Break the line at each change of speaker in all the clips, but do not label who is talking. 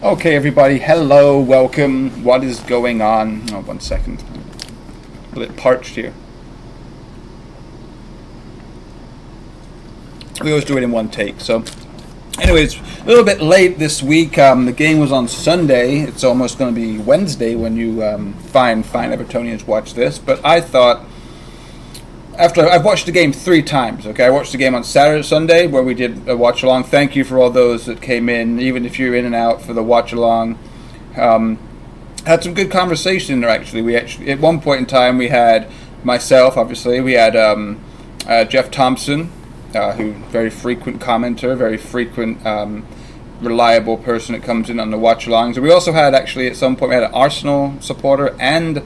Okay, everybody, hello, welcome. What is going on? Oh, 1 second. A bit parched here. We always do it in one take. So, anyways, a little bit late this week. The game was on Sunday. It's almost going to be Wednesday when you fine Evertonians watch this. But I thought, after I've watched the game 3 times. Okay, I watched the game on Saturday, Sunday, where we did a watch along. Thank you for all those that came in, even if you're in and out for the watch along. Had some good conversation there. We actually at one point in time we had myself, obviously. We had Jeff Thompson, who very frequent commenter, very frequent reliable person that comes in on the watch alongs. And we also had actually at some point we had an Arsenal supporter and,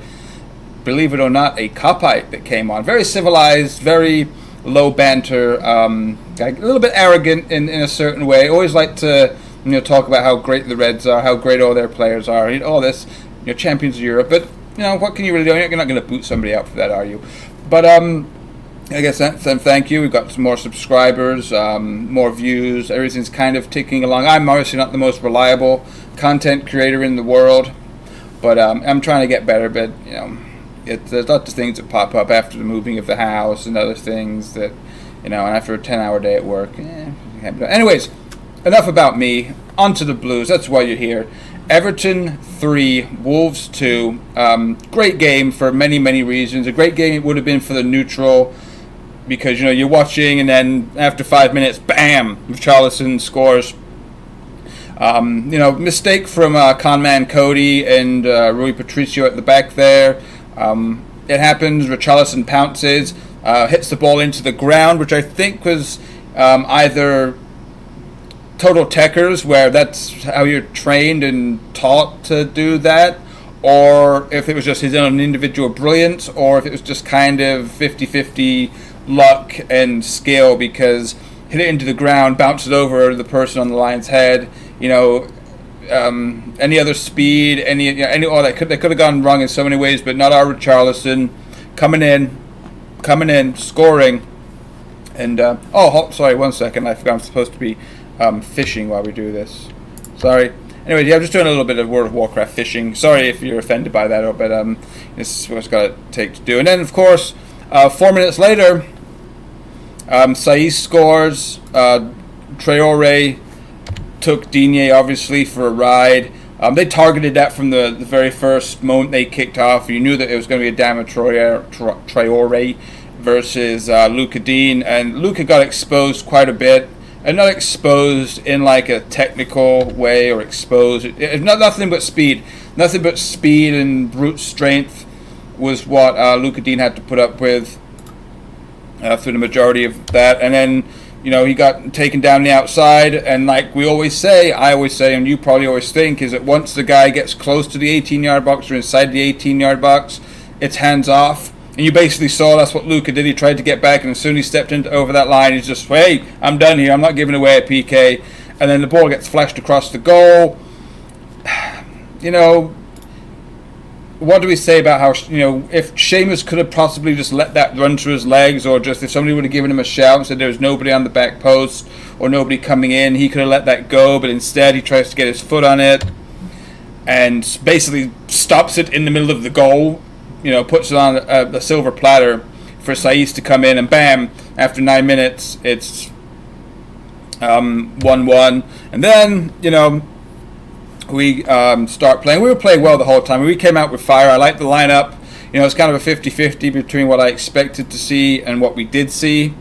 believe it or not, a Copite that came on. Very civilized, very low banter, a little bit arrogant in a certain way. Always like to talk about how great the Reds are, how great all their players are, all this, champions of Europe. But what can you really do? You're not going to boot somebody out for that, are you? But I guess then thank you. We've got some more subscribers, more views. Everything's kind of ticking along. I'm obviously not the most reliable content creator in the world, but I'm trying to get better. But there's lots of things that pop up after the moving of the house and other things that, and after a 10-hour day at work. Anyways, enough about me. On to the Blues. That's why you're here. Everton 3, Wolves 2. Great game for many, many reasons. A great game it would have been for the neutral because, you're watching and then after 5 minutes, bam, Richarlison scores. Mistake from conman Cody and Rui Patricio at the back there. It happens. Richarlison pounces, hits the ball into the ground, which I think was either total techers, where that's how you're trained and taught to do that, or if it was just his own individual brilliance, or if it was just kind of 50-50 luck and skill, because hit it into the ground, bounces over the person on the line's head, any other speed, any all that could have gone wrong in so many ways, but not our Richarlison coming in, scoring, and sorry, 1 second, I forgot I'm supposed to be fishing while we do this. Sorry. Anyway, I'm just doing a little bit of World of Warcraft fishing. Sorry if you're offended by that, but this is what it's got to take to do. And then, of course, 4 minutes later, Saiss scores. Traore took Digne, obviously, for a ride. They targeted that from the very first moment they kicked off. You knew that it was going to be a Dama Traore versus Luca Dean. And Luca got exposed quite a bit. And not exposed in like a technical way, or exposed. Nothing but speed. Nothing but speed and brute strength was what Luca Dean had to put up with through the majority of that. And then, he got taken down the outside. And like we always say, I always say, and you probably always think, is that once the guy gets close to the 18-yard box or inside the 18-yard box, it's hands off. And you basically saw that's what Luca did. He tried to get back, and as soon as he stepped over that line, he's just, hey, I'm done here. I'm not giving away a PK. And then the ball gets flashed across the goal. What do we say about how, if Seamus could have possibly just let that run through his legs, or just if somebody would have given him a shout and said there was nobody on the back post or nobody coming in, he could have let that go. But instead, he tries to get his foot on it and basically stops it in the middle of the goal. Puts it on the silver platter for Saiss to come in, and bam, after 9 minutes, it's 1-1. And then, we start playing. We were playing well the whole time. We came out with fire. I liked the lineup. It's kind of a 50-50 between what I expected to see and what we did see.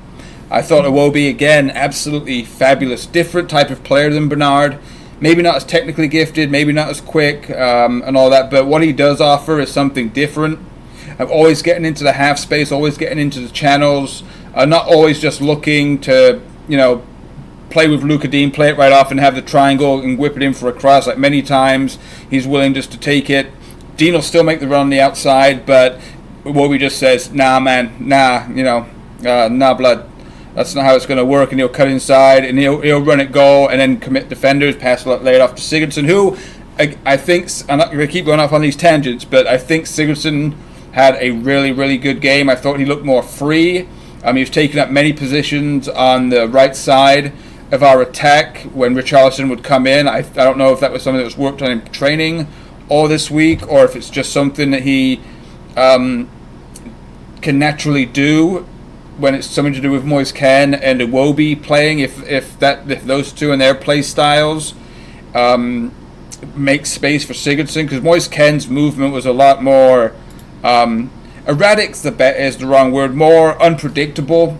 I thought Iwobi, again, absolutely fabulous. Different type of player than Bernard. Maybe not as technically gifted, maybe not as quick, and all that, but what he does offer is something different. I'm always getting into the half space, always getting into the channels, not always just looking to, play with Luca Dean, play it right off and have the triangle and whip it in for a cross. Like many times, he's willing just to take it. Dean will still make the run on the outside, but Iwobi just says, nah, man, nah, nah, blood. That's not how it's going to work, and he'll cut inside, and he'll run it goal, and then commit defenders, pass lay it off to Sigurdsson, who I think, I'm not going to keep going off on these tangents, but I think Sigurdsson had a really, really good game. I thought he looked more free. He was taking up many positions on the right side, of our attack when Richarlison would come in. I don't know if that was something that was worked on in training or this week, or if it's just something that he can naturally do when it's something to do with Moise Kean and Iwobi playing. If those two and their play styles make space for Sigurdsson, because Moise Kean's movement was a lot more erratic. Is the wrong word. More unpredictable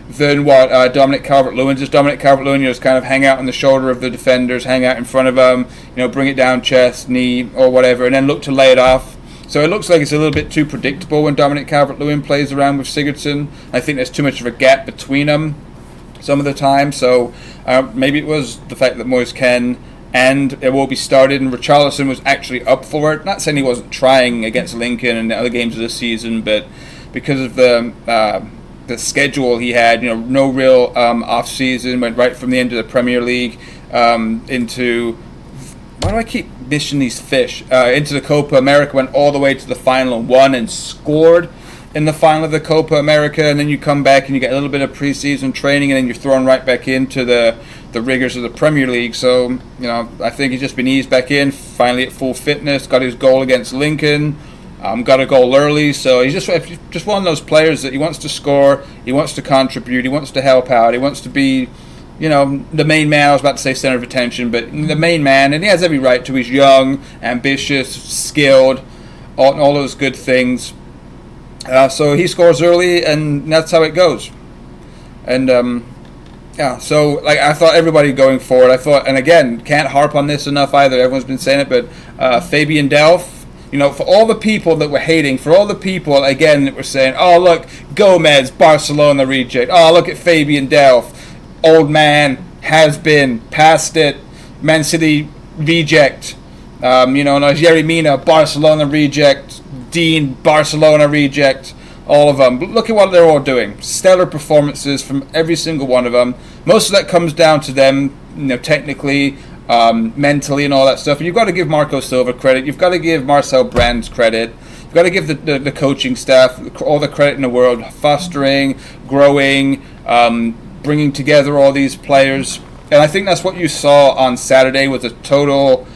than what Dominic Calvert-Lewin's is. Dominic Calvert-Lewin, just kind of hang out on the shoulder of the defenders, hang out in front of them, bring it down chest, knee, or whatever, and then look to lay it off. So it looks like it's a little bit too predictable when Dominic Calvert-Lewin plays around with Sigurdsson. I think there's too much of a gap between them some of the time. So maybe it was the fact that Moise Kean and Iwobi started and Richarlison was actually up for it. Not saying he wasn't trying against Lincoln and the other games of the season, but because of the schedule he had, no real off season, went right from the end of the Premier League into, why do I keep missing these fish, into the Copa America, went all the way to the final and won and scored in the final of the Copa America, and then you come back and you get a little bit of preseason training, and then you're thrown right back into the rigors of the Premier League. So I think he's just been eased back in, finally at full fitness, got his goal against Lincoln. Got a goal early, so he's just one of those players that he wants to score, he wants to contribute, he wants to help out, he wants to be, the main man. I was about to say center of attention, but the main man, and he has every right to. He's young, ambitious, skilled, all those good things. So he scores early, and that's how it goes. And so I thought everybody going forward, and again, can't harp on this enough either. Everyone's been saying it, but Fabian Delph. For all the people that were hating, for all the people, again, that were saying, oh, look, Gomez, Barcelona reject. Oh, look at Fabian Delph. Old man, has been, past it, Man City reject. Jerry Mina, Barcelona reject. Dean, Barcelona reject. All of them. But look at what they're all doing. Stellar performances from every single one of them. Most of that comes down to them, technically, mentally and all that stuff. And you've got to give Marco Silva credit. You've got to give Marcel Brands credit. You've got to give the coaching staff all the credit in the world, fostering, growing, bringing together all these players. And I think that's what you saw on Saturday, was a total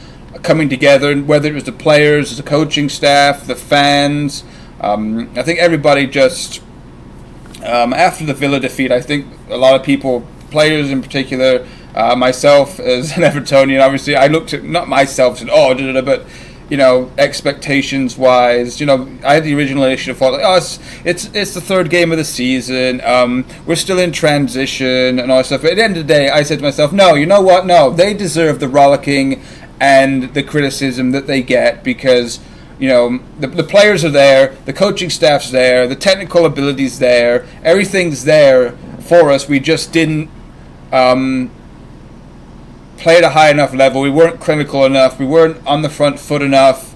coming together, whether it was the players, the coaching staff, the fans. I think everybody just, after the Villa defeat, I think a lot of people, players in particular, myself as an Evertonian, obviously, I looked at, not myself, and but expectations wise, I had the original issue, thought it's the third game of the season, we're still in transition and all that stuff. But at the end of the day, I said to myself, no, you know what? No, they deserve the rollicking and the criticism that they get, because the players are there, the coaching staff's there, the technical ability's there, everything's there for us. We just didn't play at a high enough level. We weren't clinical enough. We weren't on the front foot enough.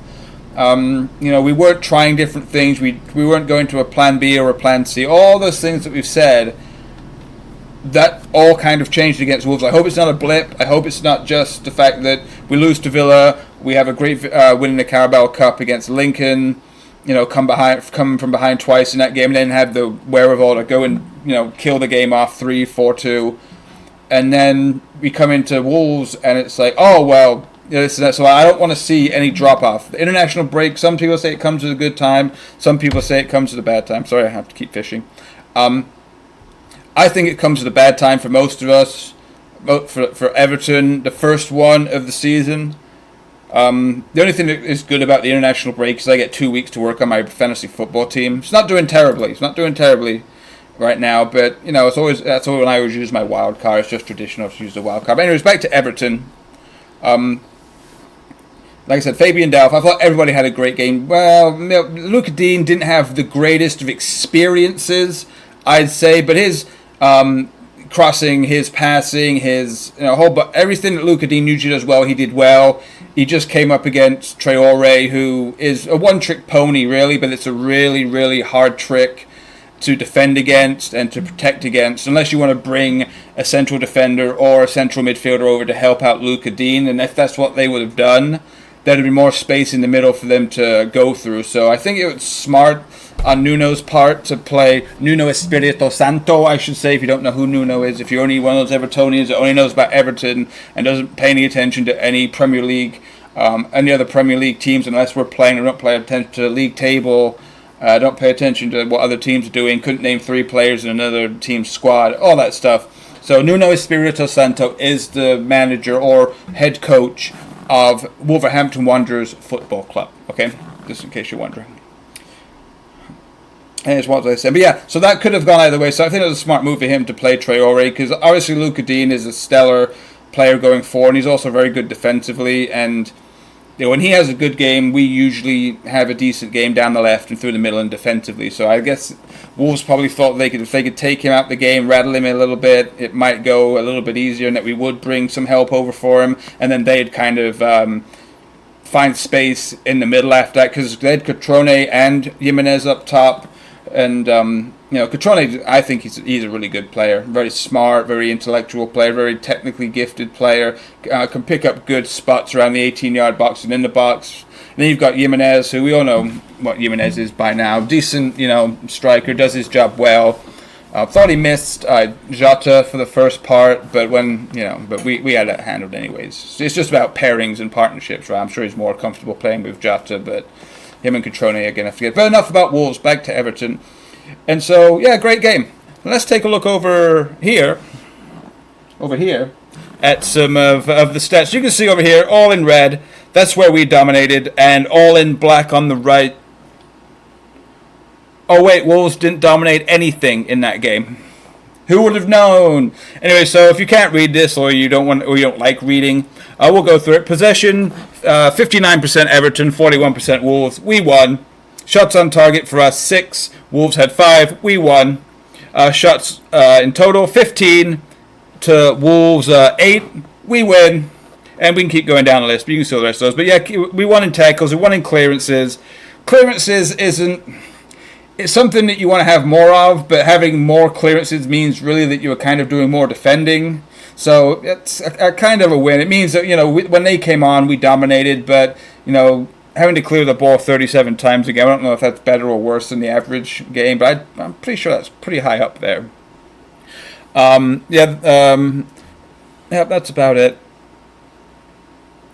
We weren't trying different things. We weren't going to a plan B or a plan C. All those things that we've said, that all kind of changed against Wolves. I hope it's not a blip. I hope it's not just the fact that we lose to Villa. We have a great win in the Carabao Cup against Lincoln. Come from behind twice in that game, and then have the wherewithal to go and kill the game off 3-4-2. And then we come into Wolves, and it's like, oh, well, this and that. So I don't want to see any drop-off. The international break, some people say it comes at a good time. Some people say it comes at a bad time. Sorry, I have to keep fishing. I think it comes at a bad time for most of us. For Everton, the first one of the season. The only thing that is good about the international break is I get 2 weeks to work on my fantasy football team. It's not doing terribly right now, but that's always when I always use my wild card. It's just traditional to use the wild card. But anyways, back to Everton. Like I said, Fabian Delph, I thought everybody had a great game. Well, Luca Dean didn't have the greatest of experiences, I'd say, but his crossing, his passing, his but everything that Luca Dean usually does well, he did well. He just came up against Traore, who is a one-trick pony, really, but it's a really, really hard trick to defend against and to protect against, unless you want to bring a central defender or a central midfielder over to help out Luca Dean. And if that's what they would have done, there'd be more space in the middle for them to go through. So I think it was smart on Nuno's part to play Nuno Espirito Santo, I should say, if you don't know who Nuno is. If you're only one of those Evertonians that only knows about Everton and doesn't pay any attention to any Premier League, any other Premier League teams, unless we're playing, or don't pay attention to the league table, don't pay attention to what other teams are doing, couldn't name 3 players in another team's squad, all that stuff. So Nuno Espirito Santo is the manager or head coach of Wolverhampton Wanderers Football Club. Okay, just in case you're wondering. And it's what I said. But yeah, so that could have gone either way. So I think it was a smart move for him to play Traore, because obviously Luca Dean is a stellar player going forward, and he's also very good defensively. And when he has a good game, we usually have a decent game down the left and through the middle and defensively. So I guess Wolves probably thought if they could take him out the game, rattle him a little bit, it might go a little bit easier, and that we would bring some help over for him, and then they'd kind of find space in the middle after that, because they had Cutrone and Jimenez up top. And Cutrone, I think he's a really good player, very smart, very intellectual player, very technically gifted player, can pick up good spots around the 18-yard box and in the box. And then you've got Jimenez, who we all know what Jimenez is by now, decent, striker, does his job well. Thought he missed Jota for the first part, but we had it handled anyways. It's just about pairings and partnerships, right? I'm sure he's more comfortable playing with Jota, but him and Cutrone again, I forget. But enough about Wolves, back to Everton. And so, yeah, great game. Let's take a look over here, at some of the stats. You can see over here, all in red, that's where we dominated, and all in black on the right. Oh wait, Wolves didn't dominate anything in that game. Who would have known? Anyway, so if you can't read this, or you don't like reading, we'll go through it. Possession, 59% Everton, 41% Wolves. We won. Shots on target for us, 6. Wolves had 5. We won. Shots in total, 15 to Wolves, 8. We win. And we can keep going down the list, but you can see all the rest of those. But yeah, we won in tackles. We won in clearances. Clearances isn't... It's something that you want to have more of, but having more clearances means really that you're kind of doing more defending. So it's a kind of a win. It means that, when they came on, we dominated, but, having to clear the ball 37 times again, I don't know if that's better or worse than the average game, but I'm pretty sure that's pretty high up there. That's about it.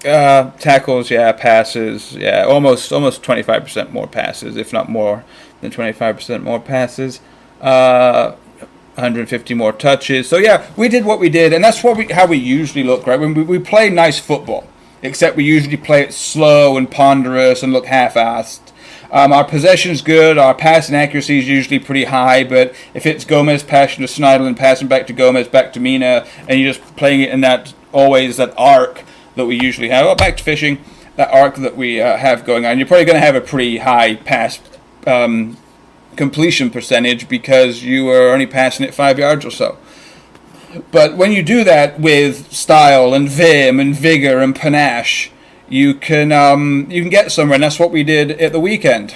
Tackles, passes, almost 25% more passes, if not more than 25% more passes. 150 more touches. So yeah, we did what we did, and that's how we usually look, right? When we play nice football, except we usually play it slow and ponderous and look half-assed. Our possession's good, our passing accuracy is usually pretty high, but if it's Gomez passing to Schneiderlin, passing back to Gomez, back to Mina, and you're just playing it in that arc that we usually have, back to fishing, that arc that we have going on, you're probably going to have a pretty high pass completion percentage, because you are only passing it 5 yards or so. But when you do that with style and vim and vigor and panache, you can get somewhere, and that's what we did at the weekend.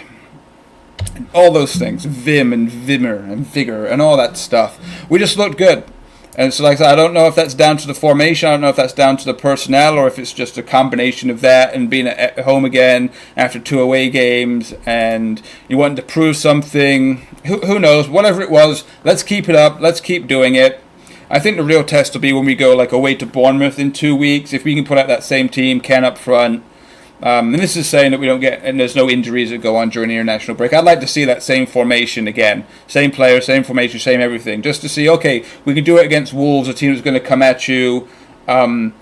All those things, vim and vimmer and vigor and all that stuff. We just looked good. And so, like I said, I don't know if that's down to the formation, I don't know if that's down to the personnel, or if it's just a combination of that and being at home again after 2 away games, and you wanted to prove something. Who knows? Whatever it was, let's keep it up. Let's keep doing it. I think the real test will be when we go away to Bournemouth in 2 weeks. If we can put out that same team, Ken up front. And this is saying that we don't get, and there's no injuries that go on during the international break. I'd like to see that same formation again. Same player, same formation, same everything. Just to see, okay, we can do it against Wolves, a team that's going to come at you and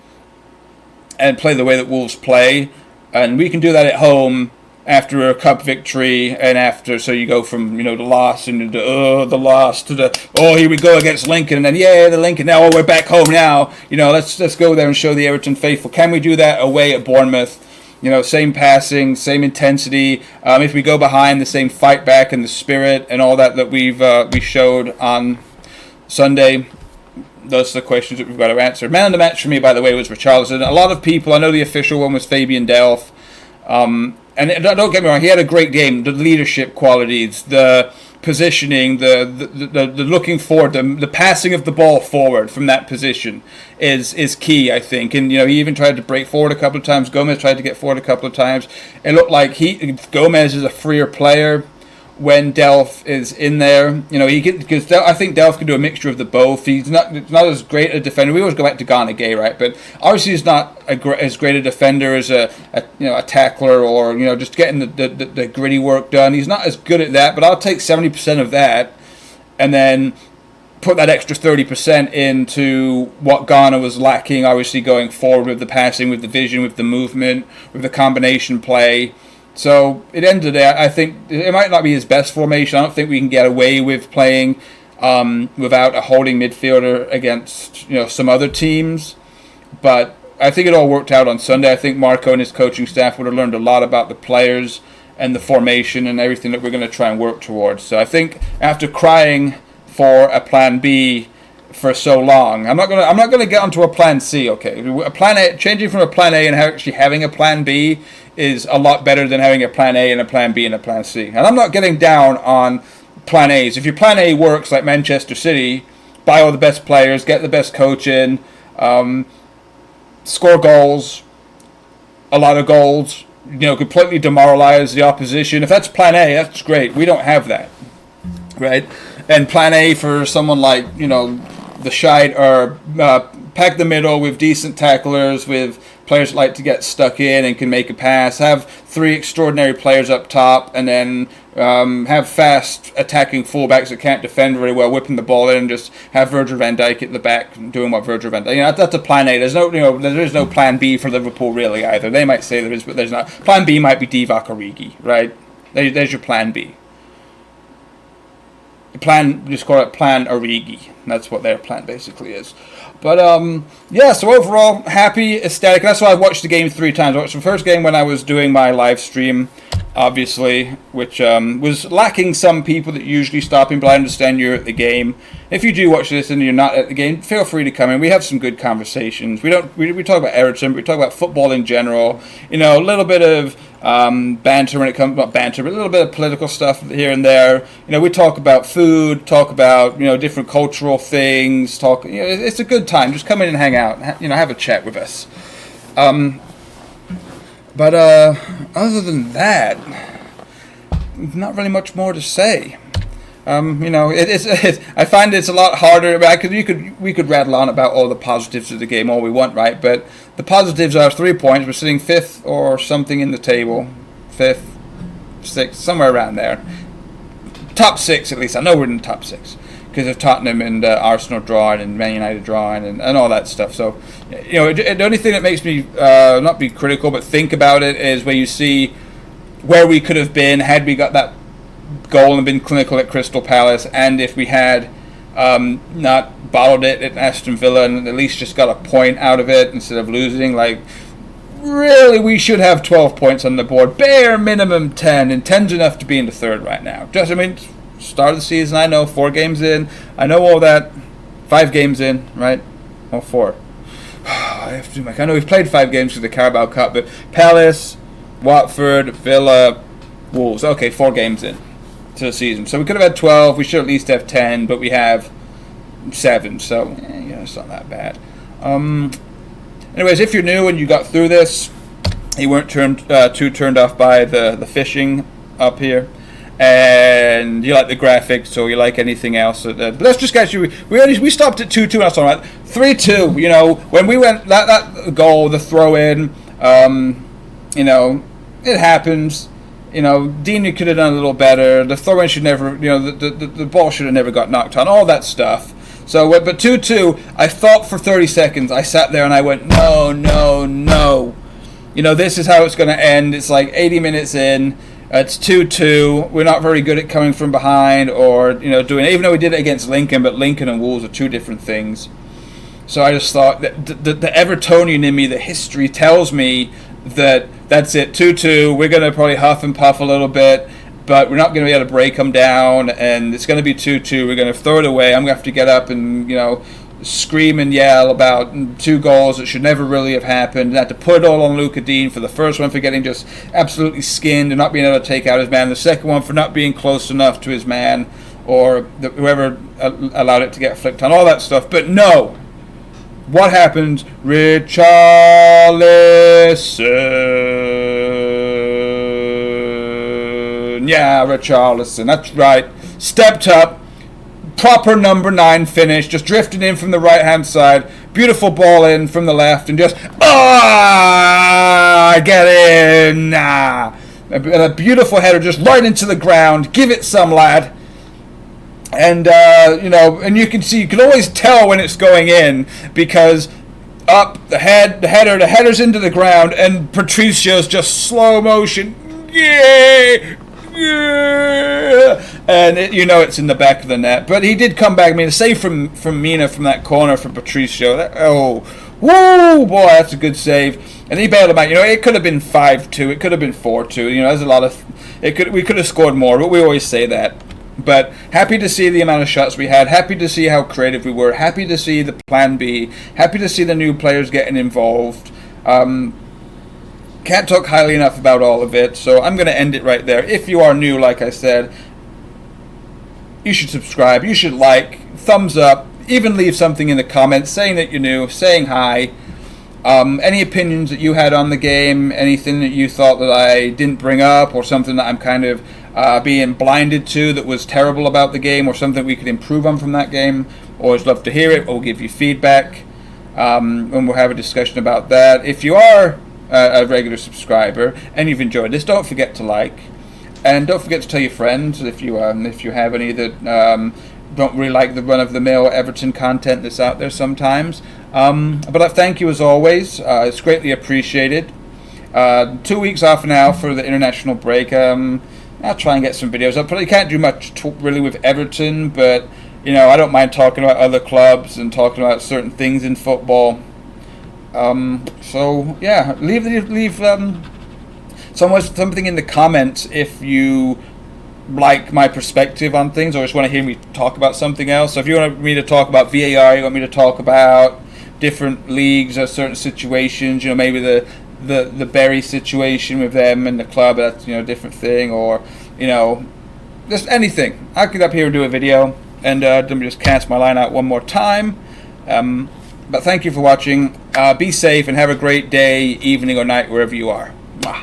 play the way that Wolves play. And we can do that at home after a cup victory, and after, so you go from, the loss, and the loss, to the, here we go against Lincoln, and then, the Lincoln, now, we're back home now. Let's go there and show the Everton faithful. Can we do that away at Bournemouth? Same passing, same intensity. If we go behind, the same fight back and the spirit and all that we showed on Sunday. Those are the questions that we've got to answer. Man of the match for me, by the way, was Richarlison. A lot of people, I know the official one was Fabian Delph. and don't get me wrong, he had a great game. The leadership qualities, the positioning, the looking forward, the passing of the ball forward from that position is key, I think. And he even tried to break forward a couple of times. Gomez tried to get forward a couple of times. It looked like Gomez is a freer player when Delph is in there. Because I think Delph can do a mixture of the both. He's not as great a defender. We always go back to Ghana Gay, right? But obviously he's not as great a defender as a tackler, or just getting the gritty work done. He's not as good at that, but I'll take 70% of that and then put that extra 30% into what Ghana was lacking, obviously going forward with the passing, with the vision, with the movement, with the combination play. So it ended there. I think it might not be his best formation. I don't think we can get away with playing without a holding midfielder against some other teams. But I think it all worked out on Sunday. I think Marco and his coaching staff would have learned a lot about the players and the formation and everything that we're going to try and work towards. So I think after crying for a plan B for so long, I'm not going to get onto a plan C. Okay, a plan A, changing from a plan A and actually having a plan B is a lot better than having a plan A and a plan B and a plan C. And I'm not getting down on plan A's. If your plan A works, like Manchester City, buy all the best players, get the best coach in, score goals, a lot of goals, completely demoralize the opposition. If that's plan A, that's great. We don't have that, right? And plan A for someone like, the Shite, or pack the middle with decent tacklers, with players that like to get stuck in and can make a pass, have 3 extraordinary players up top, and then have fast attacking fullbacks that can't defend very well, whipping the ball in, and just have Virgil van Dijk at the back doing what Virgil van Dijk. That's a plan A. There is no plan B for Liverpool really either. They might say there is, but there's not. Plan B might be Divock Origi, right? There's your plan B. Just call it Plan Origi. That's what their plan basically is. But so overall, happy, ecstatic. That's why I watched the game 3 times. I watched the first game when I was doing my live stream, obviously, which was lacking some people that usually stop in, but I understand you're at the game. If you do watch this and you're not at the game, feel free to come in. We have some good conversations. We talk about Everton, we talk about football in general. A little bit of banter when it comes, not banter, but a little bit of political stuff here and there. We talk about food, talk about different cultural things. It's a good time. Just come in and hang out. Have a chat with us. But other than that, not really much more to say. I find it's a lot harder. We could rattle on about all the positives of the game all we want, right? But the positives are 3 points. We're sitting 5th or something in the table, 5th, 6th, somewhere around there. Top 6 at least. I know we're in the top 6 because of Tottenham and Arsenal drawing and Man United drawing and all that stuff. So, the only thing that makes me not be critical but think about it is when you see where we could have been had we got that goal and been clinical at Crystal Palace, and if we had not bottled it at Aston Villa and at least just got a point out of it instead of losing. Really, we should have 12 points on the board, bare minimum 10, and 10's enough to be in the 3rd right now. Start of the season, I know, 4 games in, I know all that, 5 games in, right? Or 4. I know we've played 5 games for the Carabao Cup, but Palace, Watford, Villa, Wolves, okay, 4 games in to the season. So we could have had 12, we should at least have 10, but we have 7, so it's not that bad. Anyways, if you're new and you got through this, you weren't too turned off by the fishing up here, and you like the graphics or you like anything else, but let's just get you. We stopped at 2-2, and that's all right. 3-2. When we went that goal, the throw in, it happens. Dina could have done a little better. The throw-in should never, the ball should have never got knocked on. All that stuff. So, but 2-2, I thought for 30 seconds. I sat there and I went, no. This is how it's going to end. It's like 80 minutes in. It's 2-2. We're not very good at coming from behind or, doing it. Even though we did it against Lincoln, but Lincoln and Wolves are 2 different things. So I just thought that the Evertonian in me, the history tells me that that's it, 2-2. We're going to probably huff and puff a little bit, but we're not going to be able to break them down, and it's going to be 2-2. We're going to throw it away. I'm going to have to get up and, scream and yell about 2 goals that should never really have happened, and had to put it all on Luka Dean for the first one for getting just absolutely skinned and not being able to take out his man, the second one for not being close enough to his man, or whoever allowed it to get flicked on, all that stuff. But no, what happened? Richarlison. Yeah, Richarlison, that's right. Stepped up. Proper number 9 finish, just drifting in from the right-hand side. Beautiful ball in from the left, and just, get in. A beautiful header just right into the ground. Give it some, lad. And, and you can always tell when it's going in, because up, the header's into the ground, and Patricio's just slow motion. Yeah! And it's in the back of the net, but he did come back. I mean, a save from Mina from that corner for Patricio. Woo, boy, that's a good save. And he bailed him out. It could have been 5-2. It could have been 4-2. There's a lot of we could have scored more, but we always say that. But happy to see the amount of shots we had. Happy to see how creative we were. Happy to see the plan B. Happy to see the new players getting involved. Can't talk highly enough about all of it, so I'm going to end it right there. If you are new, like I said, you should subscribe, you should like, thumbs up, even leave something in the comments saying that you're new, saying hi. Any opinions that you had on the game, anything that you thought that I didn't bring up, or something that I'm kind of being blinded to that was terrible about the game, or something we could improve on from that game, always love to hear it. We'll give you feedback, and we'll have a discussion about that. If you are a regular subscriber and you've enjoyed this, don't forget to like, and don't forget to tell your friends if you have any that don't really like the run-of-the-mill Everton content that's out there sometimes. But I thank you as always. It's greatly appreciated. 2 weeks off now for the international break. I'll try and get some videos up. Probably can't do much really with Everton, but I don't mind talking about other clubs and talking about certain things in football. So yeah, leave something in the comments if you like my perspective on things, or just want to hear me talk about something else. So if you want me to talk about VAR, you want me to talk about different leagues or certain situations, maybe the Berry situation with them and the club, that's a different thing, or just anything. I'll get up here and do a video, and let me just cast my line out one more time. But thank you for watching. Be safe and have a great day, evening, or night, wherever you are. Mwah.